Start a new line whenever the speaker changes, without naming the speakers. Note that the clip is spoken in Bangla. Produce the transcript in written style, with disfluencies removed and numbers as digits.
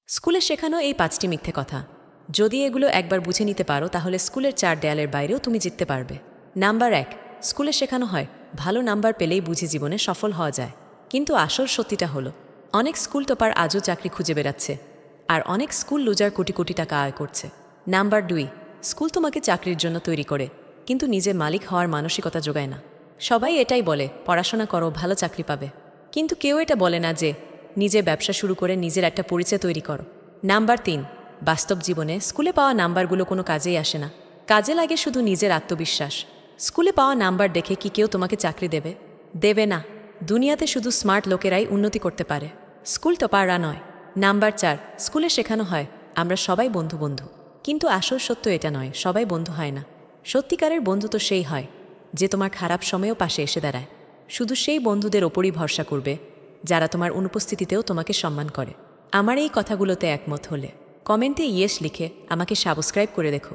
স্কুলে শেখানো এই 5টি মিথ্যে কথা যদি এগুলো একবার বুঝে নিতে পারো তাহলে স্কুলের 4 দেয়ালের বাইরেও তুমি জিততে পারবে। নাম্বার 1, স্কুলে শেখানো হয় ভালো নাম্বার পেলেই বুঝি জীবনে সফল হওয়া যায়। কিন্তু আসল সত্যিটা হলো অনেক স্কুল টপার আজও চাকরি খুঁজে বেড়াচ্ছে, আর অনেক স্কুল লুজার কোটি কোটি টাকা আয় করছে। নাম্বার 2, স্কুল তোমাকে চাকরির জন্য তৈরি করে কিন্তু নিজে মালিক হওয়ার মানসিকতা যোগায় না। সবাই এটাই বলে পড়াশোনা করো, ভালো চাকরি পাবে, কিন্তু কেউ এটা বলে না যে নিজে ব্যবসা শুরু করে নিজের একটা পরিচয় তৈরি করো। নাম্বার 3, বাস্তব জীবনে স্কুলে পাওয়া নাম্বারগুলো কোনো কাজেই আসে না। কাজে লাগে শুধু নিজের আত্মবিশ্বাস। স্কুলে পাওয়া নাম্বার দেখে কি কেউ তোমাকে চাকরি দেবে? দেবে না। দুনিয়াতে শুধু স্মার্ট লোকেরাই উন্নতি করতে পারে, স্কুল টপাররা নয়। নাম্বার 4, স্কুলে শেখানো হয় আমরা সবাই বন্ধু বন্ধু, কিন্তু আসল সত্য এটা নয়, সবাই বন্ধু হয় না। সত্যিকারের বন্ধু তো সেই হয় যে তোমার খারাপ সময়েও পাশে এসে দাঁড়ায়। শুধু সেই বন্ধুদের ওপরই ভরসা করবে যারা তোমার অনুপস্থিতিতেও তোমাকে সম্মান করে। আমার এই কথাগুলোতে একমত হলে কমেন্টে ইয়েস লিখে আমাকে সাবস্ক্রাইব করে দেখো।